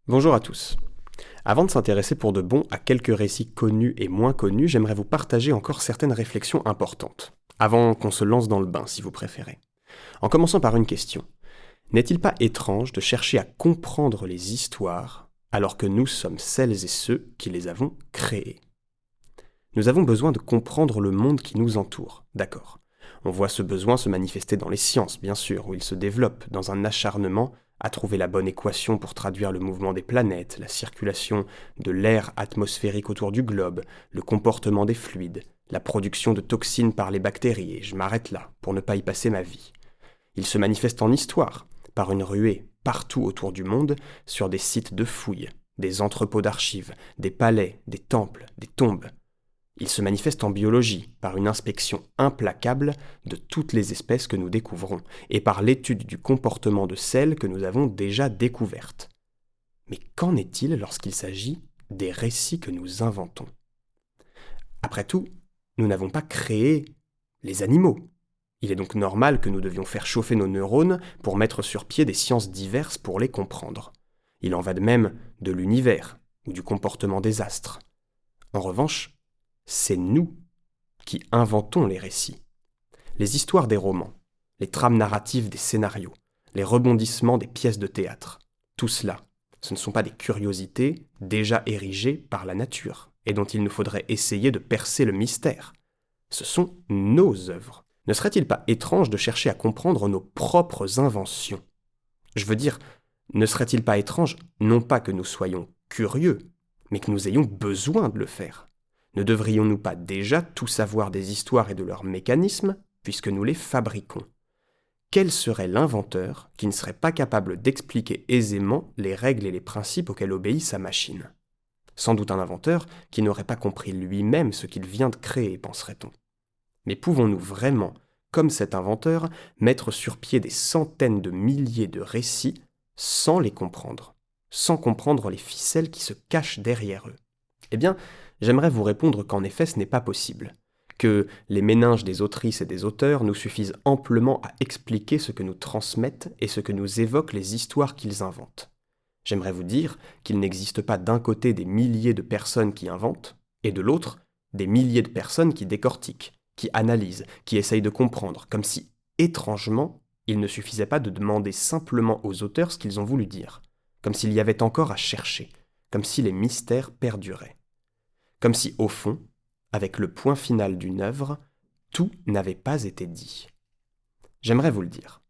Bonjour à tous. Avant de s'intéresser pour de bon à quelques récits connus et moins connus, j'aimerais vous partager encore certaines réflexions importantes, avant qu'on se lance dans le bain si vous préférez. En commençant par une question. N'est-il pas étrange de chercher à comprendre les histoires alors que nous sommes celles et ceux qui les avons créées? Nous avons besoin de comprendre le monde qui nous entoure, d'accord. On voit ce besoin se manifester dans les sciences, bien sûr, où il se développe dans un acharnement à trouver la bonne équation pour traduire le mouvement des planètes, la circulation de l'air atmosphérique autour du globe, le comportement des fluides, la production de toxines par les bactéries, et je m'arrête là, pour ne pas y passer ma vie. Il se manifeste en histoire, par une ruée partout autour du monde, sur des sites de fouilles, des entrepôts d'archives, des palais, des temples, des tombes. Il se manifeste en biologie, par une inspection implacable de toutes les espèces que nous découvrons, et par l'étude du comportement de celles que nous avons déjà découvertes. Mais qu'en est-il lorsqu'il s'agit des récits que nous inventons? Après tout, nous n'avons pas créé les animaux. Il est donc normal que nous devions faire chauffer nos neurones pour mettre sur pied des sciences diverses pour les comprendre. Il en va de même de l'univers ou du comportement des astres. En revanche, c'est nous qui inventons les récits. Les histoires des romans, les trames narratives des scénarios, les rebondissements des pièces de théâtre, tout cela, ce ne sont pas des curiosités déjà érigées par la nature et dont il nous faudrait essayer de percer le mystère. Ce sont nos œuvres. Ne serait-il pas étrange de chercher à comprendre nos propres inventions? Je veux dire, ne serait-il pas étrange, non pas que nous soyons curieux, mais que nous ayons besoin de le faire? Ne devrions-nous pas déjà tout savoir des histoires et de leurs mécanismes, puisque nous les fabriquons? Quel serait l'inventeur qui ne serait pas capable d'expliquer aisément les règles et les principes auxquels obéit sa machine? Sans doute un inventeur qui n'aurait pas compris lui-même ce qu'il vient de créer, penserait-on. Mais pouvons-nous vraiment, comme cet inventeur, mettre sur pied des centaines de milliers de récits sans les comprendre, sans comprendre les ficelles qui se cachent derrière eux? Eh bien, j'aimerais vous répondre qu'en effet ce n'est pas possible, que les méninges des autrices et des auteurs nous suffisent amplement à expliquer ce que nous transmettent et ce que nous évoquent les histoires qu'ils inventent. J'aimerais vous dire qu'il n'existe pas d'un côté des milliers de personnes qui inventent, et de l'autre, des milliers de personnes qui décortiquent, qui analysent, qui essayent de comprendre, comme si, étrangement, il ne suffisait pas de demander simplement aux auteurs ce qu'ils ont voulu dire, comme s'il y avait encore à chercher, comme si les mystères perduraient. Comme si, au fond, avec le point final d'une œuvre, tout n'avait pas été dit. J'aimerais vous le dire,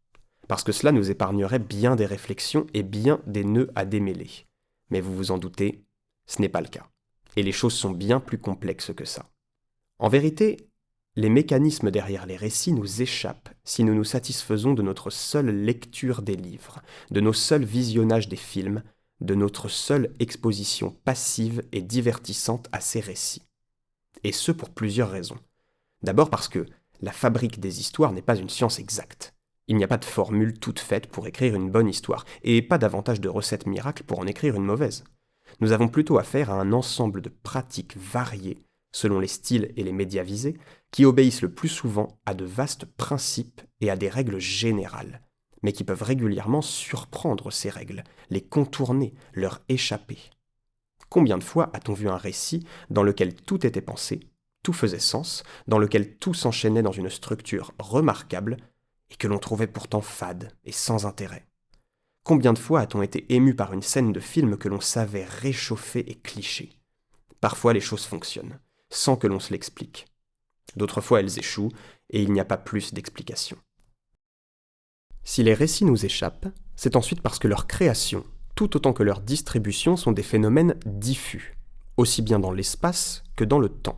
parce que cela nous épargnerait bien des réflexions et bien des nœuds à démêler. Mais vous vous en doutez, ce n'est pas le cas. Et les choses sont bien plus complexes que ça. En vérité, les mécanismes derrière les récits nous échappent si nous nous satisfaisons de notre seule lecture des livres, de nos seuls visionnages des films, de notre seule exposition passive et divertissante à ces récits. Et ce pour plusieurs raisons. D'abord parce que la fabrique des histoires n'est pas une science exacte. Il n'y a pas de formule toute faite pour écrire une bonne histoire, et pas davantage de recettes miracles pour en écrire une mauvaise. Nous avons plutôt affaire à un ensemble de pratiques variées, selon les styles et les médias visés, qui obéissent le plus souvent à de vastes principes et à des règles générales, mais qui peuvent régulièrement surprendre ces règles, les contourner, leur échapper. Combien de fois a-t-on vu un récit dans lequel tout était pensé, tout faisait sens, dans lequel tout s'enchaînait dans une structure remarquable, et que l'on trouvait pourtant fade et sans intérêt? Combien de fois a-t-on été ému par une scène de film que l'on savait réchauffée et cliché? Parfois les choses fonctionnent, sans que l'on se l'explique. D'autres fois elles échouent, et il n'y a pas plus d'explication. Si les récits nous échappent, c'est ensuite parce que leur création, tout autant que leur distribution, sont des phénomènes diffus, aussi bien dans l'espace que dans le temps.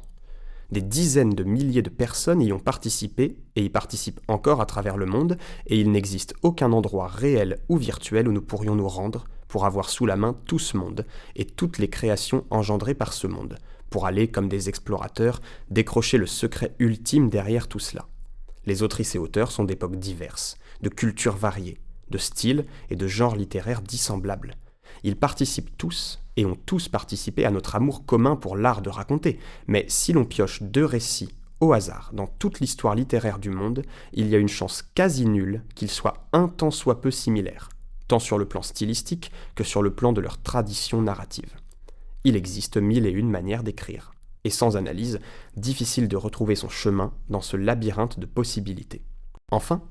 Des dizaines de milliers de personnes y ont participé et y participent encore à travers le monde, et il n'existe aucun endroit réel ou virtuel où nous pourrions nous rendre pour avoir sous la main tout ce monde et toutes les créations engendrées par ce monde, pour aller, comme des explorateurs, décrocher le secret ultime derrière tout cela. Les autrices et auteurs sont d'époques diverses, de cultures variées, de styles et de genres littéraires dissemblables. Ils participent tous et ont tous participé à notre amour commun pour l'art de raconter, mais si l'on pioche 2 récits au hasard dans toute l'histoire littéraire du monde, il y a une chance quasi nulle qu'ils soient un tant soit peu similaires. tant sur le plan stylistique que sur le plan de leur tradition narrative. Il existe 1001 manières d'écrire, et sans analyse, difficile de retrouver son chemin dans ce labyrinthe de possibilités. Enfin,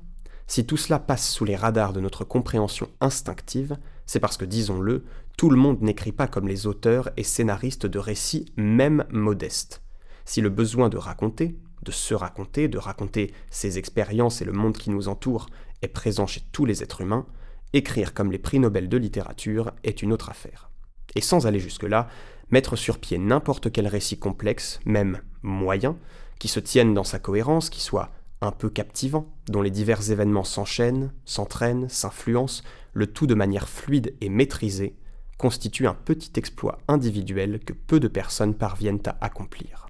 si tout cela passe sous les radars de notre compréhension instinctive, c'est parce que, disons-le, tout le monde n'écrit pas comme les auteurs et scénaristes de récits, même modestes. Si le besoin de raconter, de raconter ses expériences et le monde qui nous entoure est présent chez tous les êtres humains, écrire comme les prix Nobel de littérature est une autre affaire. Et sans aller jusque-là, mettre sur pied n'importe quel récit complexe, même moyen, qui se tienne dans sa cohérence, qui soit un peu captivant, dont les divers événements s'enchaînent, s'entraînent, s'influencent, le tout de manière fluide et maîtrisée, constitue un petit exploit individuel que peu de personnes parviennent à accomplir.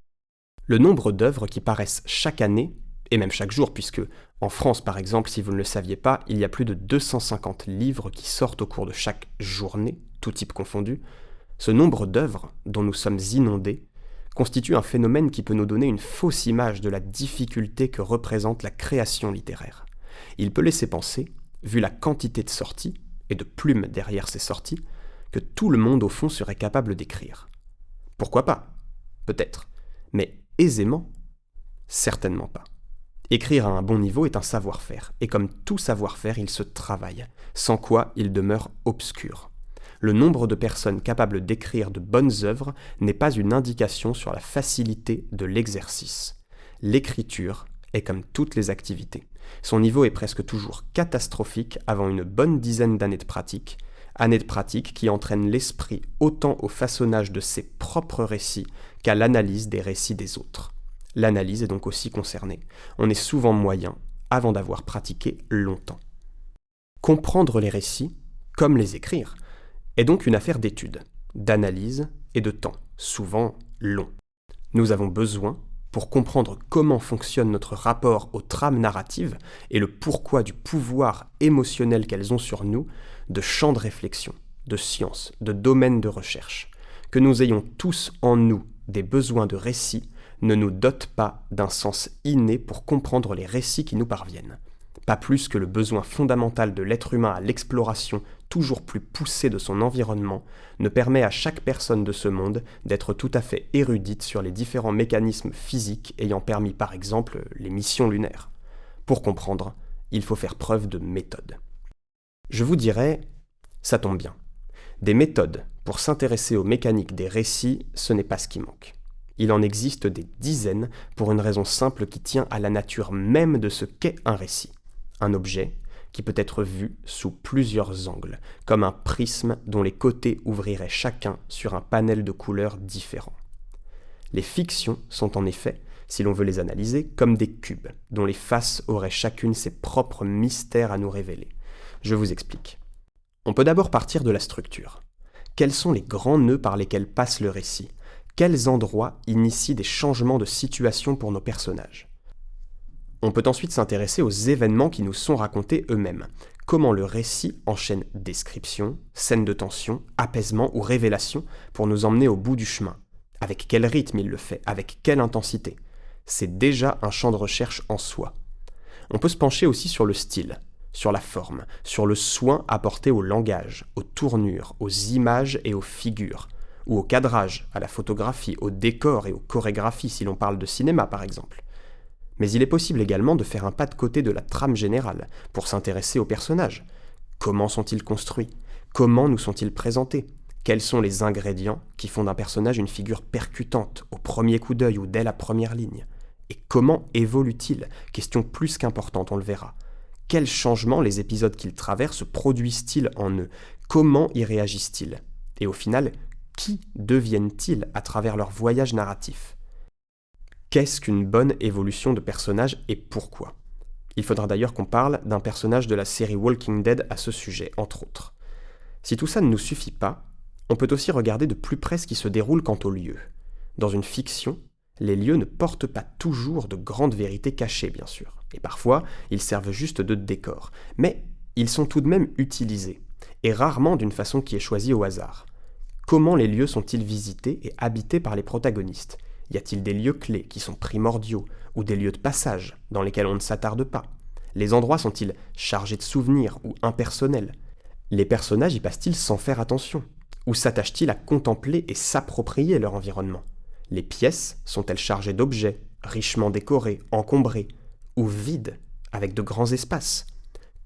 Le nombre d'œuvres qui paraissent chaque année, et même chaque jour, puisque en France par exemple, si vous ne le saviez pas, il y a plus de 250 livres qui sortent au cours de chaque journée, tout type confondu, ce nombre d'œuvres dont nous sommes inondés constitue un phénomène qui peut nous donner une fausse image de la difficulté que représente la création littéraire. Il peut laisser penser, vu la quantité de sorties, et de plumes derrière ces sorties, que tout le monde au fond serait capable d'écrire. Pourquoi pas ? Peut-être. Mais aisément ? Certainement pas. Écrire à un bon niveau est un savoir-faire, et comme tout savoir-faire, il se travaille, sans quoi il demeure obscur. Le nombre de personnes capables d'écrire de bonnes œuvres n'est pas une indication sur la facilité de l'exercice. L'écriture est comme toutes les activités. Son niveau est presque toujours catastrophique avant une bonne dizaine d'années de pratique qui entraînent l'esprit autant au façonnage de ses propres récits qu'à l'analyse des récits des autres. L'analyse est donc aussi concernée. On est souvent moyen avant d'avoir pratiqué longtemps. Comprendre les récits, comme les écrire, est donc une affaire d'étude, d'analyse et de temps, souvent long. Nous avons besoin, pour comprendre comment fonctionne notre rapport aux trames narratives et le pourquoi du pouvoir émotionnel qu'elles ont sur nous, de champs de réflexion, de sciences, de domaines de recherche. Que nous ayons tous en nous des besoins de récits ne nous dote pas d'un sens inné pour comprendre les récits qui nous parviennent. Pas plus que le besoin fondamental de l'être humain à l'exploration toujours plus poussée de son environnement ne permet à chaque personne de ce monde d'être tout à fait érudite sur les différents mécanismes physiques ayant permis par exemple les missions lunaires. Pour comprendre, il faut faire preuve de méthode. Je vous dirais, ça tombe bien. Des méthodes pour s'intéresser aux mécaniques des récits, ce n'est pas ce qui manque. Il en existe des dizaines pour une raison simple qui tient à la nature même de ce qu'est un récit. Un objet qui peut être vu sous plusieurs angles, comme un prisme dont les côtés ouvriraient chacun sur un panel de couleurs différents. Les fictions sont en effet, si l'on veut les analyser, comme des cubes, dont les faces auraient chacune ses propres mystères à nous révéler. Je vous explique. On peut d'abord partir de la structure. Quels sont les grands nœuds par lesquels passe le récit ? Quels endroits initient des changements de situation pour nos personnages ? On peut ensuite s'intéresser aux événements qui nous sont racontés eux-mêmes. Comment le récit enchaîne description, scène de tension, apaisement ou révélation pour nous emmener au bout du chemin. Avec quel rythme il le fait, avec quelle intensité. C'est déjà un champ de recherche en soi. On peut se pencher aussi sur le style, sur la forme, sur le soin apporté au langage, aux tournures, aux images et aux figures, ou au cadrage, à la photographie, au décor et aux chorégraphies si l'on parle de cinéma par exemple. Mais il est possible également de faire un pas de côté de la trame générale pour s'intéresser aux personnages. Comment sont-ils construits ? Comment nous sont-ils présentés ? Quels sont les ingrédients qui font d'un personnage une figure percutante au premier coup d'œil ou dès la première ligne ? Et comment évolue-t-il ? Question plus qu'importante, on le verra. Quels changements les épisodes qu'ils traversent produisent-ils en eux ? Comment y réagissent-ils ? Et au final, qui deviennent-ils à travers leur voyage narratif ? Qu'est-ce qu'une bonne évolution de personnage et pourquoi ? Il faudra d'ailleurs qu'on parle d'un personnage de la série Walking Dead à ce sujet, entre autres. Si tout ça ne nous suffit pas, on peut aussi regarder de plus près ce qui se déroule quant aux lieux. Dans une fiction, les lieux ne portent pas toujours de grandes vérités cachées, bien sûr. Et parfois, ils servent juste de décor. Mais ils sont tout de même utilisés, et rarement d'une façon qui est choisie au hasard. Comment les lieux sont-ils visités et habités par les protagonistes ? Y a-t-il des lieux clés qui sont primordiaux, ou des lieux de passage dans lesquels on ne s'attarde pas ? Les endroits sont-ils chargés de souvenirs ou impersonnels ? Les personnages y passent-ils sans faire attention? Ou s'attachent-ils à contempler et s'approprier leur environnement? Les pièces sont-elles chargées d'objets, richement décorés, encombrés, ou vides, avec de grands espaces?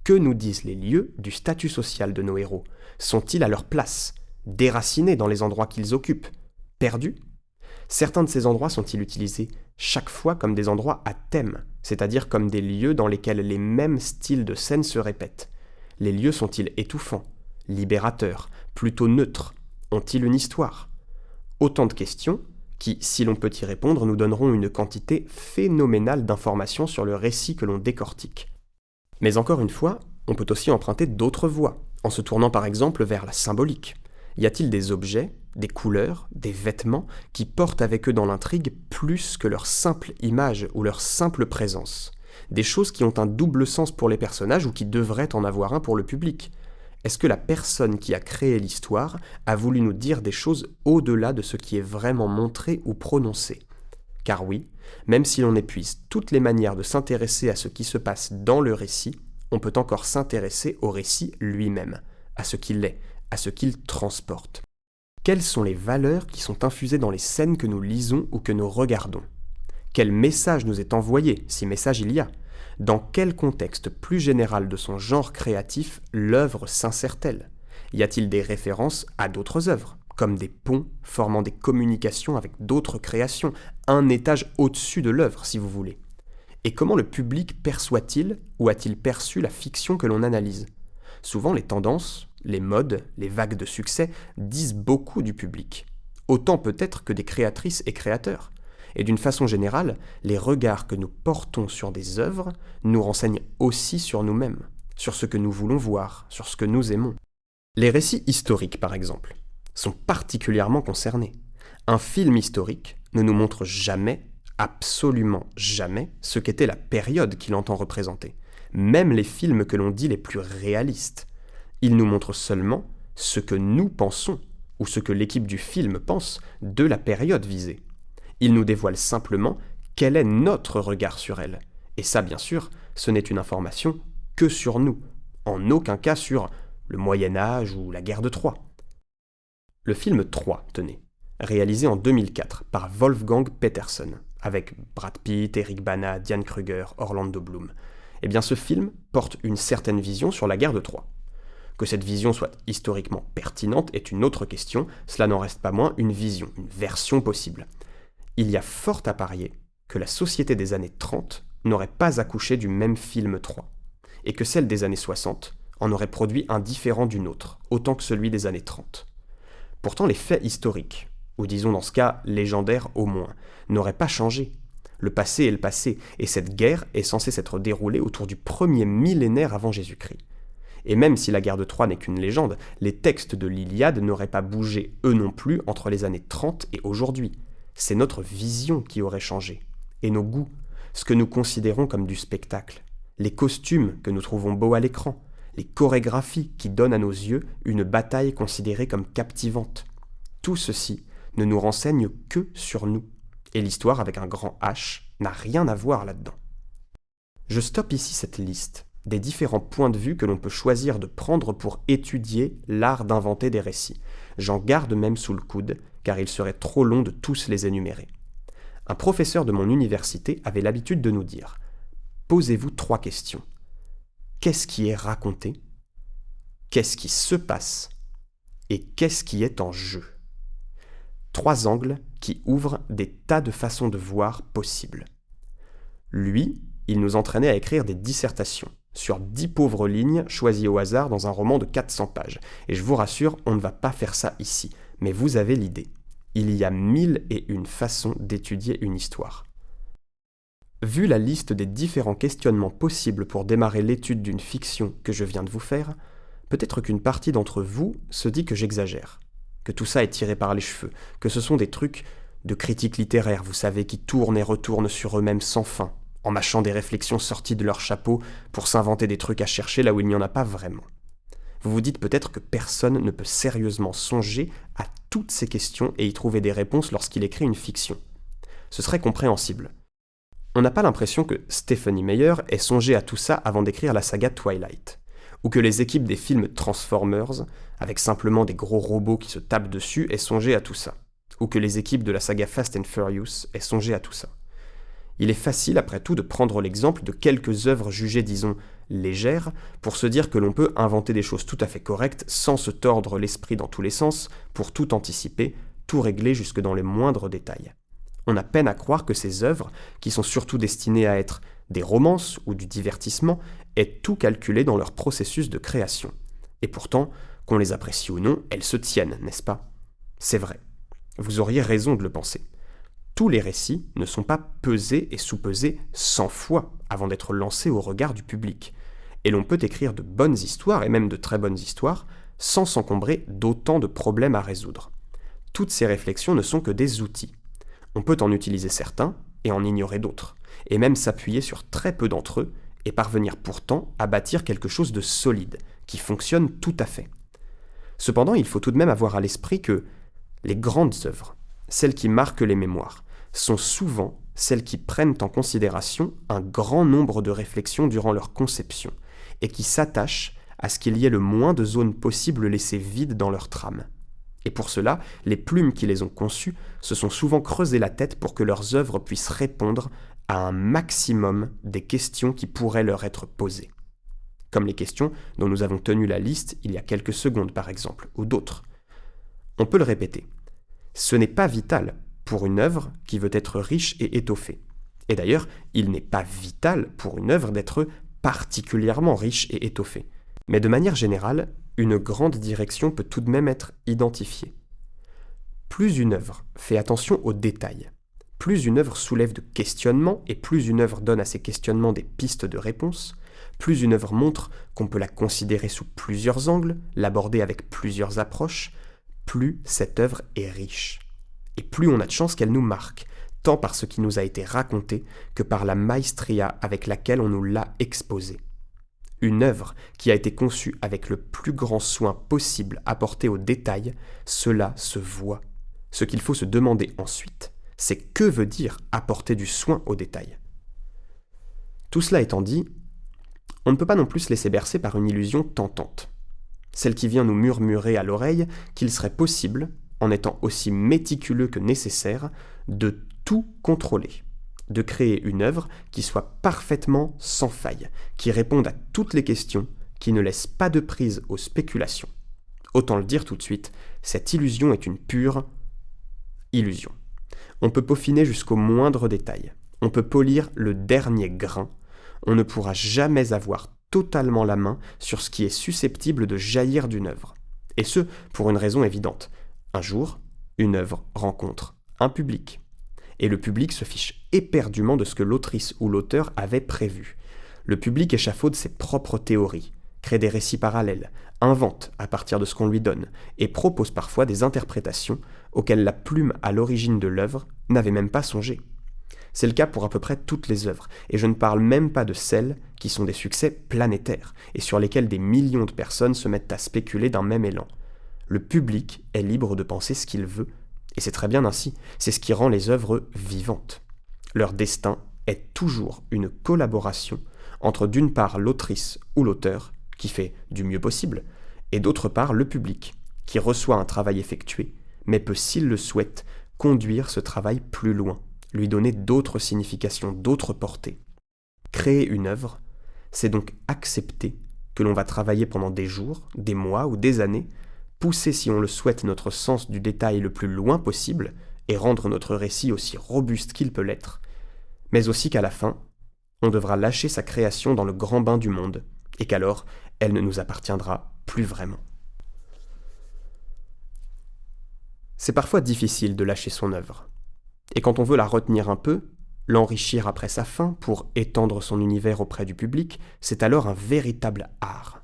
Que nous disent les lieux du statut social de nos héros? Sont-ils à leur place, déracinés dans les endroits qu'ils occupent, perdus? Certains de ces endroits sont-ils utilisés chaque fois comme des endroits à thème, c'est-à-dire comme des lieux dans lesquels les mêmes styles de scène se répètent? Les lieux sont-ils étouffants, libérateurs, plutôt neutres? Ont-ils une histoire? Autant de questions qui, si l'on peut y répondre, nous donneront une quantité phénoménale d'informations sur le récit que l'on décortique. Mais encore une fois, on peut aussi emprunter d'autres voies, en se tournant par exemple vers la symbolique. Y a-t-il des objets, des couleurs, des vêtements qui portent avec eux dans l'intrigue plus que leur simple image ou leur simple présence? Des choses qui ont un double sens pour les personnages ou qui devraient en avoir un pour le public? Est-ce que la personne qui a créé l'histoire a voulu nous dire des choses au-delà de ce qui est vraiment montré ou prononcé? Car oui, même si l'on épuise toutes les manières de s'intéresser à ce qui se passe dans le récit, on peut encore s'intéresser au récit lui-même, à ce qu'il est, à ce qu'il transporte. Quelles sont les valeurs qui sont infusées dans les scènes que nous lisons ou que nous regardons? Quel message nous est envoyé, si message il y a? Dans quel contexte plus général de son genre créatif l'œuvre s'insère-t-elle? Y a-t-il des références à d'autres œuvres, comme des ponts formant des communications avec d'autres créations, un étage au-dessus de l'œuvre si vous voulez? Et comment le public perçoit-il ou a-t-il perçu la fiction que l'on analyse? Souvent les tendances, les modes, les vagues de succès disent beaucoup du public, autant peut-être que des créatrices et créateurs. Et d'une façon générale, les regards que nous portons sur des œuvres nous renseignent aussi sur nous-mêmes, sur ce que nous voulons voir, sur ce que nous aimons. Les récits historiques, par exemple, sont particulièrement concernés. Un film historique ne nous montre jamais, absolument jamais, ce qu'était la période qu'il entend représenter, même les films que l'on dit les plus réalistes. Il nous montre seulement ce que nous pensons, ou ce que l'équipe du film pense de la période visée. Il nous dévoile simplement quel est notre regard sur elle. Et ça, bien sûr, ce n'est une information que sur nous, en aucun cas sur le Moyen-Âge ou la guerre de Troie. Le film Troie, tenez, réalisé en 2004 par Wolfgang Petersen, avec Brad Pitt, Eric Bana, Diane Kruger, Orlando Bloom. Eh bien, ce film porte une certaine vision sur la guerre de Troie. Que cette vision soit historiquement pertinente est une autre question, cela n'en reste pas moins une vision, une version possible. Il y a fort à parier que la société des années 30 n'aurait pas accouché du même film 3, et que celle des années 60 en aurait produit un différent d'une autre, autant que celui des années 30. Pourtant, les faits historiques, ou disons dans ce cas légendaires au moins, n'auraient pas changé. Le passé est le passé, et cette guerre est censée s'être déroulée autour du premier millénaire avant Jésus-Christ. Et même si la guerre de Troie n'est qu'une légende, les textes de l'Iliade n'auraient pas bougé eux non plus entre les années 30 et aujourd'hui. C'est notre vision qui aurait changé, et nos goûts, ce que nous considérons comme du spectacle, les costumes que nous trouvons beaux à l'écran, les chorégraphies qui donnent à nos yeux une bataille considérée comme captivante. Tout ceci ne nous renseigne que sur nous, et l'histoire avec un grand H n'a rien à voir là-dedans. Je stoppe ici cette liste des différents points de vue que l'on peut choisir de prendre pour étudier l'art d'inventer des récits. J'en garde même sous le coude, car il serait trop long de tous les énumérer. Un professeur de mon université avait l'habitude de nous dire « Posez-vous 3 questions. Qu'est-ce qui est raconté? Qu'est-ce qui se passe? Et qu'est-ce qui est en jeu ?» 3 angles qui ouvrent des tas de façons de voir possibles. Lui, il nous entraînait à écrire des dissertations sur 10 pauvres lignes choisies au hasard dans un roman de 400 pages. Et je vous rassure, on ne va pas faire ça ici, mais vous avez l'idée. Il y a 1001 façons d'étudier une histoire. Vu la liste des différents questionnements possibles pour démarrer l'étude d'une fiction que je viens de vous faire, peut-être qu'une partie d'entre vous se dit que j'exagère, que tout ça est tiré par les cheveux, que ce sont des trucs de critiques littéraires, vous savez, qui tournent et retournent sur eux-mêmes sans fin, en mâchant des réflexions sorties de leur chapeau pour s'inventer des trucs à chercher là où il n'y en a pas vraiment. Vous vous dites peut-être que personne ne peut sérieusement songer à toutes ces questions et y trouver des réponses lorsqu'il écrit une fiction. Ce serait compréhensible. On n'a pas l'impression que Stephenie Meyer ait songé à tout ça avant d'écrire la saga Twilight, ou que les équipes des films Transformers, avec simplement des gros robots qui se tapent dessus, aient songé à tout ça, ou que les équipes de la saga Fast and Furious aient songé à tout ça. Il est facile, après tout, de prendre l'exemple de quelques œuvres jugées, disons, légères, pour se dire que l'on peut inventer des choses tout à fait correctes sans se tordre l'esprit dans tous les sens, pour tout anticiper, tout régler jusque dans les moindres détails. On a peine à croire que ces œuvres, qui sont surtout destinées à être des romances ou du divertissement, aient tout calculé dans leur processus de création. Et pourtant, qu'on les apprécie ou non, elles se tiennent, n'est-ce pas ? C'est vrai. Vous auriez raison de le penser. Tous les récits ne sont pas pesés et sous-pesés 100 fois avant d'être lancés au regard du public. Et l'on peut écrire de bonnes histoires, et même de très bonnes histoires, sans s'encombrer d'autant de problèmes à résoudre. Toutes ces réflexions ne sont que des outils. On peut en utiliser certains et en ignorer d'autres, et même s'appuyer sur très peu d'entre eux, et parvenir pourtant à bâtir quelque chose de solide, qui fonctionne tout à fait. Cependant, il faut tout de même avoir à l'esprit que les grandes œuvres, celles qui marquent les mémoires, sont souvent celles qui prennent en considération un grand nombre de réflexions durant leur conception, et qui s'attachent à ce qu'il y ait le moins de zones possibles laissées vides dans leur trame. Et pour cela, les plumes qui les ont conçues se sont souvent creusé la tête pour que leurs œuvres puissent répondre à un maximum des questions qui pourraient leur être posées. Comme les questions dont nous avons tenu la liste il y a quelques secondes par exemple, ou d'autres. On peut le répéter. Ce n'est pas vital pour une œuvre qui veut être riche et étoffée. Et d'ailleurs, il n'est pas vital pour une œuvre d'être particulièrement riche et étoffée. Mais de manière générale, une grande direction peut tout de même être identifiée. Plus une œuvre fait attention aux détails, plus une œuvre soulève de questionnements et plus une œuvre donne à ces questionnements des pistes de réponse, plus une œuvre montre qu'on peut la considérer sous plusieurs angles, l'aborder avec plusieurs approches, plus cette œuvre est riche. Et plus on a de chance qu'elle nous marque, tant par ce qui nous a été raconté que par la maestria avec laquelle on nous l'a exposée. Une œuvre qui a été conçue avec le plus grand soin possible apporté aux détails, cela se voit. Ce qu'il faut se demander ensuite, c'est que veut dire apporter du soin aux détails. Tout cela étant dit, on ne peut pas non plus se laisser bercer par une illusion tentante. Celle qui vient nous murmurer à l'oreille qu'il serait possible, en étant aussi méticuleux que nécessaire, de tout contrôler, de créer une œuvre qui soit parfaitement sans faille, qui réponde à toutes les questions, qui ne laisse pas de prise aux spéculations. Autant le dire tout de suite, cette illusion est une pure illusion. On peut peaufiner jusqu'au moindre détail, on peut polir le dernier grain, on ne pourra jamais avoir totalement la main sur ce qui est susceptible de jaillir d'une œuvre. Et ce, pour une raison évidente. Un jour, une œuvre rencontre un public. Et le public se fiche éperdument de ce que l'autrice ou l'auteur avait prévu. Le public échafaude ses propres théories, crée des récits parallèles, invente à partir de ce qu'on lui donne, et propose parfois des interprétations auxquelles la plume à l'origine de l'œuvre n'avait même pas songé. C'est le cas pour à peu près toutes les œuvres, et je ne parle même pas de celles qui sont des succès planétaires, et sur lesquelles des millions de personnes se mettent à spéculer d'un même élan. Le public est libre de penser ce qu'il veut, et c'est très bien ainsi, c'est ce qui rend les œuvres vivantes. Leur destin est toujours une collaboration entre d'une part l'autrice ou l'auteur, qui fait du mieux possible, et d'autre part le public, qui reçoit un travail effectué, mais peut, s'il le souhaite, conduire ce travail plus loin, lui donner d'autres significations, d'autres portées. Créer une œuvre, c'est donc accepter que l'on va travailler pendant des jours, des mois ou des années, pousser si on le souhaite notre sens du détail le plus loin possible et rendre notre récit aussi robuste qu'il peut l'être, mais aussi qu'à la fin, on devra lâcher sa création dans le grand bain du monde et qu'alors elle ne nous appartiendra plus vraiment. C'est parfois difficile de lâcher son œuvre. Et quand on veut la retenir un peu, l'enrichir après sa fin pour étendre son univers auprès du public, c'est alors un véritable art.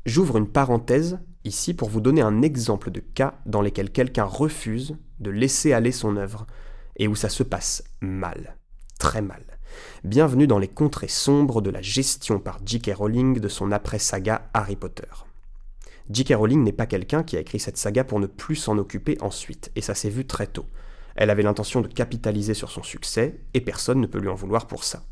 J'ouvre une parenthèse ici pour vous donner un exemple de cas dans lesquels quelqu'un refuse de laisser aller son œuvre et où ça se passe mal, très mal. Bienvenue dans les contrées sombres de la gestion par J.K. Rowling de son après-saga Harry Potter. J.K. Rowling n'est pas quelqu'un qui a écrit cette saga pour ne plus s'en occuper ensuite, et ça s'est vu très tôt. Elle avait l'intention de capitaliser sur son succès, et personne ne peut lui en vouloir pour ça.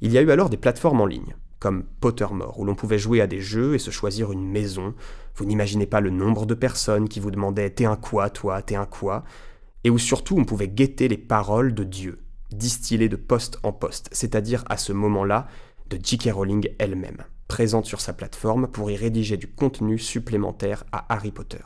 Il y a eu alors des plateformes en ligne, comme Pottermore, où l'on pouvait jouer à des jeux et se choisir une maison. Vous n'imaginez pas le nombre de personnes qui vous demandaient « T'es un quoi, toi ? T'es un quoi ?» Et où surtout on pouvait guetter les paroles de Dieu, distillées de poste en poste, c'est-à-dire à ce moment-là de J.K. Rowling elle-même, présente sur sa plateforme pour y rédiger du contenu supplémentaire à Harry Potter.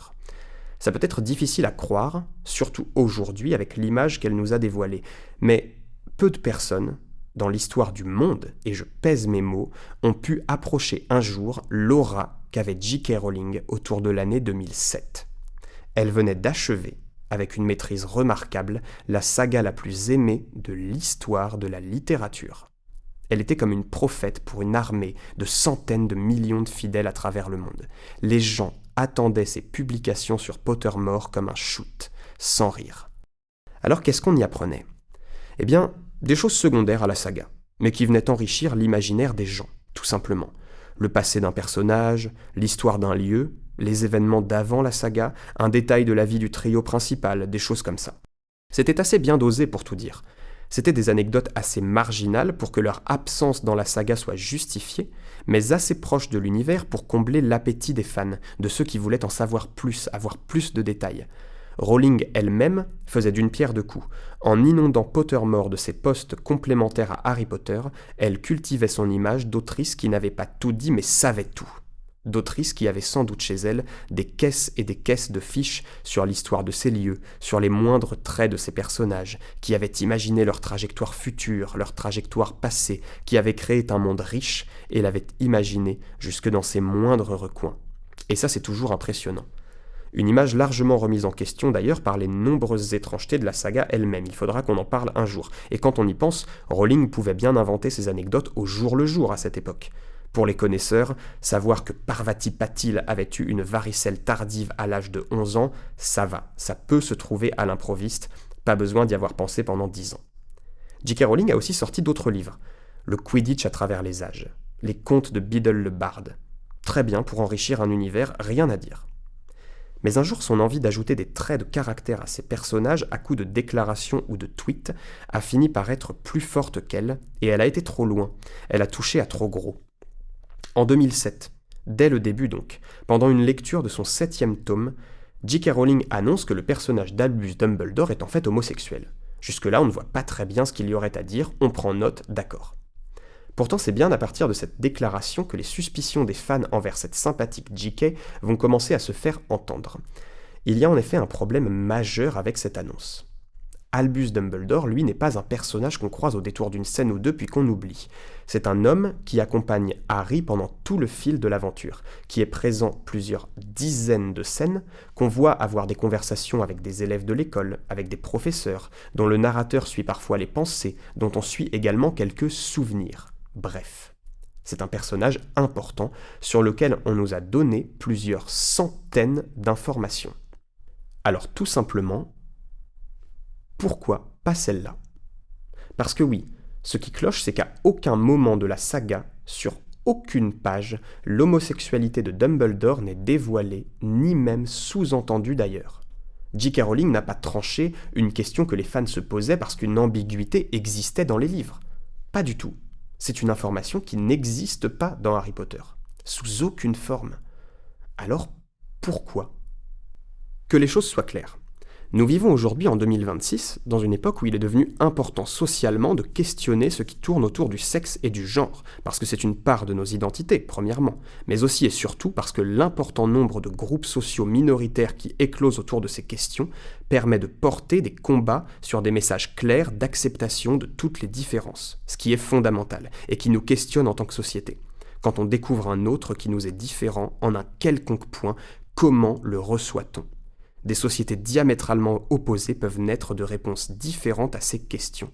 Ça peut être difficile à croire, surtout aujourd'hui avec l'image qu'elle nous a dévoilée, mais peu de personnes, dans l'histoire du monde, et je pèse mes mots, ont pu approcher un jour l'aura qu'avait J.K. Rowling autour de l'année 2007. Elle venait d'achever, avec une maîtrise remarquable, la saga la plus aimée de l'histoire de la littérature. Elle était comme une prophète pour une armée de centaines de millions de fidèles à travers le monde. Les gens attendaient ses publications sur Pottermore comme un shoot, sans rire. Alors qu'est-ce qu'on y apprenait ? Eh bien, des choses secondaires à la saga, mais qui venaient enrichir l'imaginaire des gens, tout simplement. Le passé d'un personnage, l'histoire d'un lieu, les événements d'avant la saga, un détail de la vie du trio principal, des choses comme ça. C'était assez bien dosé pour tout dire. C'était des anecdotes assez marginales pour que leur absence dans la saga soit justifiée, mais assez proches de l'univers pour combler l'appétit des fans, de ceux qui voulaient en savoir plus, avoir plus de détails. Rowling elle-même faisait d'une pierre deux coups. En inondant Pottermore de ses posts complémentaires à Harry Potter, elle cultivait son image d'autrice qui n'avait pas tout dit mais savait tout. D'autrice qui avait sans doute chez elle des caisses et des caisses de fiches sur l'histoire de ces lieux, sur les moindres traits de ces personnages, qui avait imaginé leur trajectoire future, leur trajectoire passée, qui avait créé un monde riche et l'avait imaginé jusque dans ses moindres recoins. Et ça, c'est toujours impressionnant. Une image largement remise en question d'ailleurs par les nombreuses étrangetés de la saga elle-même. Il faudra qu'on en parle un jour. Et quand on y pense, Rowling pouvait bien inventer ses anecdotes au jour le jour à cette époque. Pour les connaisseurs, savoir que Parvati Patil avait eu une varicelle tardive à l'âge de 11 ans, ça va, ça peut se trouver à l'improviste, pas besoin d'y avoir pensé pendant 10 ans. J.K. Rowling a aussi sorti d'autres livres. Le Quidditch à travers les âges, les contes de Biddle le Barde. Très bien pour enrichir un univers, rien à dire. Mais un jour, son envie d'ajouter des traits de caractère à ses personnages à coups de déclarations ou de tweets a fini par être plus forte qu'elle, et elle a été trop loin, elle a touché à trop gros. En 2007, dès le début donc, pendant une lecture de son 7e tome, J.K. Rowling annonce que le personnage d'Albus Dumbledore est en fait homosexuel. Jusque-là, on ne voit pas très bien ce qu'il y aurait à dire, on prend note, d'accord. Pourtant, c'est bien à partir de cette déclaration que les suspicions des fans envers cette sympathique J.K. vont commencer à se faire entendre. Il y a en effet un problème majeur avec cette annonce. Albus Dumbledore, lui, n'est pas un personnage qu'on croise au détour d'une scène ou deux puis qu'on oublie. C'est un homme qui accompagne Harry pendant tout le fil de l'aventure, qui est présent plusieurs dizaines de scènes, qu'on voit avoir des conversations avec des élèves de l'école, avec des professeurs, dont le narrateur suit parfois les pensées, dont on suit également quelques souvenirs. Bref, c'est un personnage important sur lequel on nous a donné plusieurs centaines d'informations. Alors tout simplement, pourquoi pas celle-là ? Parce que oui, ce qui cloche, c'est qu'à aucun moment de la saga, sur aucune page, l'homosexualité de Dumbledore n'est dévoilée, ni même sous-entendue d'ailleurs. J.K. Rowling n'a pas tranché une question que les fans se posaient parce qu'une ambiguïté existait dans les livres. Pas du tout. C'est une information qui n'existe pas dans Harry Potter, sous aucune forme. Alors, pourquoi ? Que les choses soient claires. Nous vivons aujourd'hui en 2026, dans une époque où il est devenu important socialement de questionner ce qui tourne autour du sexe et du genre, parce que c'est une part de nos identités, premièrement, mais aussi et surtout parce que l'important nombre de groupes sociaux minoritaires qui éclosent autour de ces questions permet de porter des combats sur des messages clairs d'acceptation de toutes les différences, ce qui est fondamental, et qui nous questionne en tant que société. Quand on découvre un autre qui nous est différent en un quelconque point, comment le reçoit-on ? Des sociétés diamétralement opposées peuvent naître de réponses différentes à ces questions.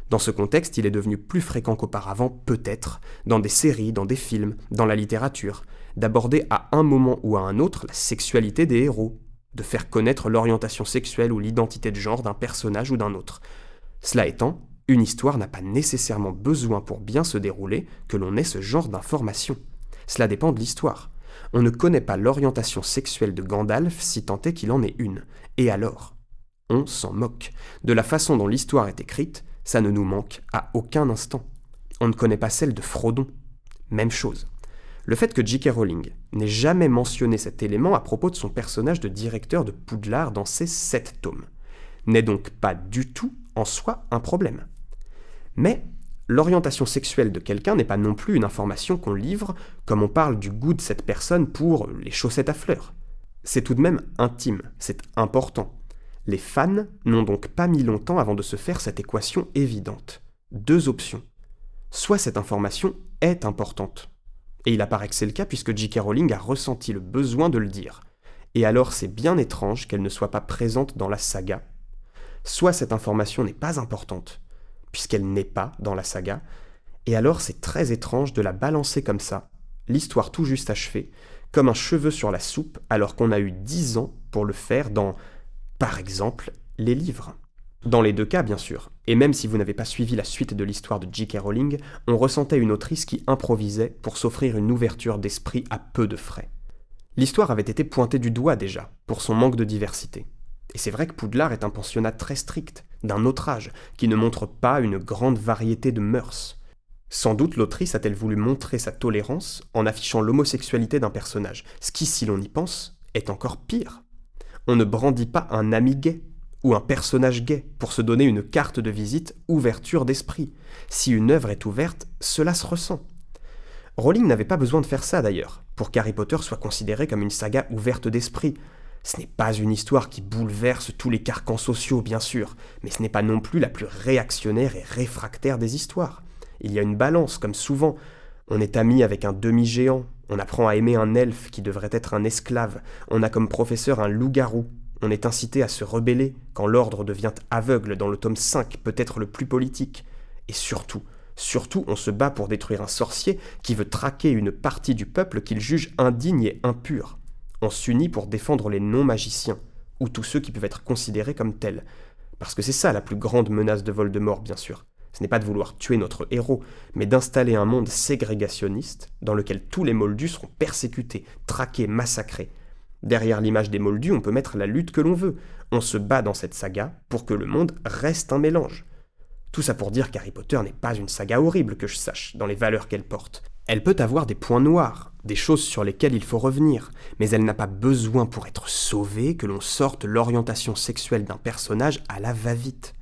Dans ce contexte, il est devenu plus fréquent qu'auparavant, peut-être, dans des séries, dans des films, dans la littérature, d'aborder à un moment ou à un autre la sexualité des héros, de faire connaître l'orientation sexuelle ou l'identité de genre d'un personnage ou d'un autre. Cela étant, une histoire n'a pas nécessairement besoin pour bien se dérouler que l'on ait ce genre d'informations. Cela dépend de l'histoire. On ne connaît pas l'orientation sexuelle de Gandalf si tant est qu'il en ait une. Et alors ? On s'en moque. De la façon dont l'histoire est écrite, ça ne nous manque à aucun instant. On ne connaît pas celle de Frodon. Même chose. Le fait que J.K. Rowling n'ait jamais mentionné cet élément à propos de son personnage de directeur de Poudlard dans ses 7 tomes n'est donc pas du tout en soi un problème. Mais l'orientation sexuelle de quelqu'un n'est pas non plus une information qu'on livre comme on parle du goût de cette personne pour les chaussettes à fleurs. C'est tout de même intime, c'est important. Les fans n'ont donc pas mis longtemps avant de se faire cette équation évidente. 2 options. Soit cette information est importante. Et il apparaît que c'est le cas puisque J.K. Rowling a ressenti le besoin de le dire. Et alors c'est bien étrange qu'elle ne soit pas présente dans la saga. Soit cette information n'est pas importante, puisqu'elle n'est pas dans la saga, et alors c'est très étrange de la balancer comme ça, l'histoire tout juste achevée, comme un cheveu sur la soupe, alors qu'on a eu 10 ans pour le faire dans, par exemple, les livres. Dans les 2 cas, bien sûr, et même si vous n'avez pas suivi la suite de l'histoire de J.K. Rowling, on ressentait une autrice qui improvisait pour s'offrir une ouverture d'esprit à peu de frais. L'histoire avait été pointée du doigt déjà, pour son manque de diversité. Et c'est vrai que Poudlard est un pensionnat très strict, d'un autre âge, qui ne montre pas une grande variété de mœurs. Sans doute l'autrice a-t-elle voulu montrer sa tolérance en affichant l'homosexualité d'un personnage, ce qui, si l'on y pense, est encore pire. On ne brandit pas un ami gay, ou un personnage gay, pour se donner une carte de visite ouverture d'esprit. Si une œuvre est ouverte, cela se ressent. Rowling n'avait pas besoin de faire ça d'ailleurs, pour qu'Harry Potter soit considéré comme une saga ouverte d'esprit. Ce n'est pas une histoire qui bouleverse tous les carcans sociaux, bien sûr, mais ce n'est pas non plus la plus réactionnaire et réfractaire des histoires. Il y a une balance, comme souvent. On est ami avec un demi-géant, on apprend à aimer un elfe qui devrait être un esclave, on a comme professeur un loup-garou, on est incité à se rebeller quand l'ordre devient aveugle dans le tome 5, peut-être le plus politique. Et surtout, on se bat pour détruire un sorcier qui veut traquer une partie du peuple qu'il juge indigne et impure. On s'unit pour défendre les non-magiciens, ou tous ceux qui peuvent être considérés comme tels. Parce que c'est ça la plus grande menace de Voldemort, bien sûr. Ce n'est pas de vouloir tuer notre héros, mais d'installer un monde ségrégationniste dans lequel tous les moldus seront persécutés, traqués, massacrés. Derrière l'image des moldus, on peut mettre la lutte que l'on veut. On se bat dans cette saga pour que le monde reste un mélange. Tout ça pour dire qu'Harry Potter n'est pas une saga horrible que je sache, dans les valeurs qu'elle porte. Elle peut avoir des points noirs, des choses sur lesquelles il faut revenir, mais elle n'a pas besoin pour être sauvée que l'on sorte l'orientation sexuelle d'un personnage à la va-vite.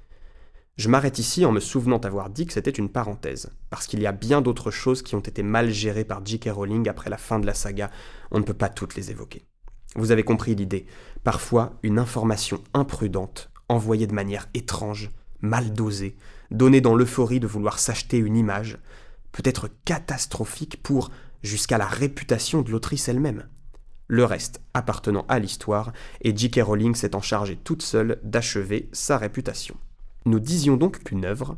Je m'arrête ici en me souvenant avoir dit que c'était une parenthèse, parce qu'il y a bien d'autres choses qui ont été mal gérées par J.K. Rowling après la fin de la saga, on ne peut pas toutes les évoquer. Vous avez compris l'idée, parfois une information imprudente, envoyée de manière étrange, mal dosée, donnée dans l'euphorie de vouloir s'acheter une image, peut être catastrophique pour, jusqu'à la réputation de l'autrice elle-même. Le reste appartenant à l'histoire, et J.K. Rowling s'est en chargée toute seule d'achever sa réputation. Nous disions donc qu'une œuvre,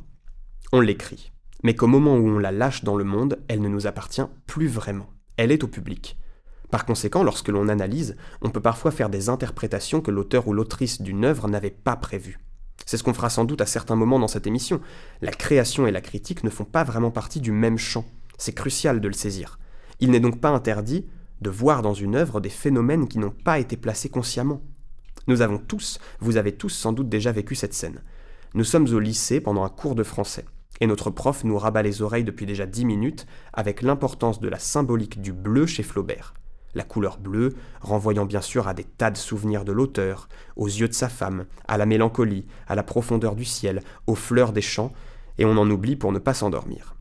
on l'écrit, mais qu'au moment où on la lâche dans le monde, elle ne nous appartient plus vraiment. Elle est au public. Par conséquent, lorsque l'on analyse, on peut parfois faire des interprétations que l'auteur ou l'autrice d'une œuvre n'avait pas prévues. C'est ce qu'on fera sans doute à certains moments dans cette émission. La création et la critique ne font pas vraiment partie du même champ. C'est crucial de le saisir. Il n'est donc pas interdit de voir dans une œuvre des phénomènes qui n'ont pas été placés consciemment. Vous avez tous sans doute déjà vécu cette scène. Nous sommes au lycée pendant un cours de français, et notre prof nous rabat les oreilles depuis déjà 10 minutes avec l'importance de la symbolique du bleu chez Flaubert. La couleur bleue, renvoyant bien sûr à des tas de souvenirs de l'auteur, aux yeux de sa femme, à la mélancolie, à la profondeur du ciel, aux fleurs des champs, et on en oublie pour ne pas s'endormir.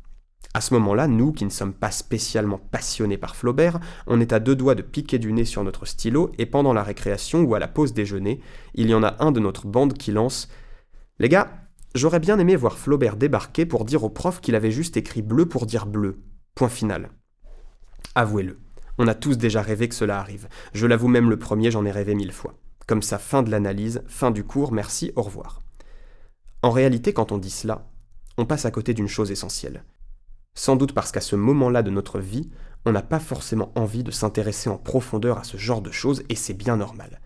À ce moment-là, nous, qui ne sommes pas spécialement passionnés par Flaubert, on est à 2 doigts de piquer du nez sur notre stylo, et pendant la récréation ou à la pause déjeuner, il y en a un de notre bande qui lance « Les gars, j'aurais bien aimé voir Flaubert débarquer pour dire au prof qu'il avait juste écrit bleu pour dire bleu. Point final. » Avouez-le. On a tous déjà rêvé que cela arrive. Je l'avoue même le premier, j'en ai rêvé 1000 fois. Comme ça, fin de l'analyse, fin du cours, merci, au revoir. En réalité, quand on dit cela, on passe à côté d'une chose essentielle. Sans doute parce qu'à ce moment-là de notre vie, on n'a pas forcément envie de s'intéresser en profondeur à ce genre de choses, et c'est bien normal.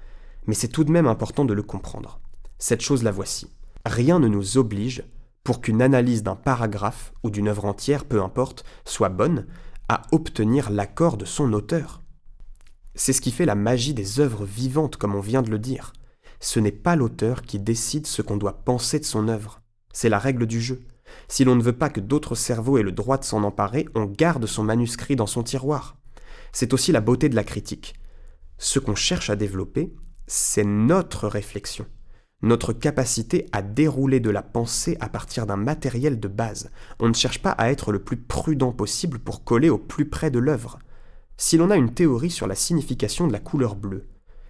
Mais c'est tout de même important de le comprendre. Cette chose la voici. Rien ne nous oblige, pour qu'une analyse d'un paragraphe ou d'une œuvre entière, peu importe, soit bonne, à obtenir l'accord de son auteur. C'est ce qui fait la magie des œuvres vivantes, comme on vient de le dire. Ce n'est pas l'auteur qui décide ce qu'on doit penser de son œuvre. C'est la règle du jeu. Si l'on ne veut pas que d'autres cerveaux aient le droit de s'en emparer, on garde son manuscrit dans son tiroir. C'est aussi la beauté de la critique. Ce qu'on cherche à développer, c'est notre réflexion, notre capacité à dérouler de la pensée à partir d'un matériel de base. On ne cherche pas à être le plus prudent possible pour coller au plus près de l'œuvre. Si l'on a une théorie sur la signification de la couleur bleue,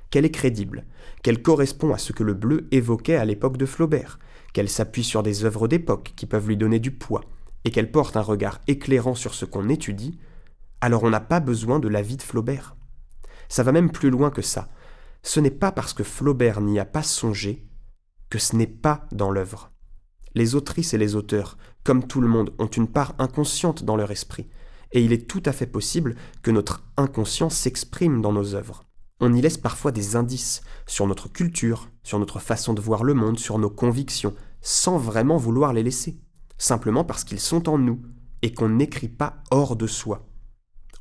qu'elle est crédible, qu'elle correspond à ce que le bleu évoquait à l'époque de Flaubert, qu'elle s'appuie sur des œuvres d'époque qui peuvent lui donner du poids, et qu'elle porte un regard éclairant sur ce qu'on étudie, alors on n'a pas besoin de l'avis de Flaubert. Ça va même plus loin que ça. Ce n'est pas parce que Flaubert n'y a pas songé que ce n'est pas dans l'œuvre. Les autrices et les auteurs, comme tout le monde, ont une part inconsciente dans leur esprit, et il est tout à fait possible que notre inconscient s'exprime dans nos œuvres. On y laisse parfois des indices sur notre culture, sur notre façon de voir le monde, sur nos convictions, sans vraiment vouloir les laisser, simplement parce qu'ils sont en nous, et qu'on n'écrit pas hors de soi.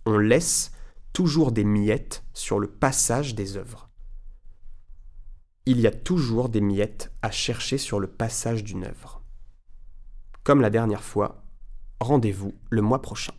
On laisse toujours des miettes sur le passage des œuvres. Il y a toujours des miettes à chercher sur le passage d'une œuvre. Comme la dernière fois, rendez-vous le mois prochain.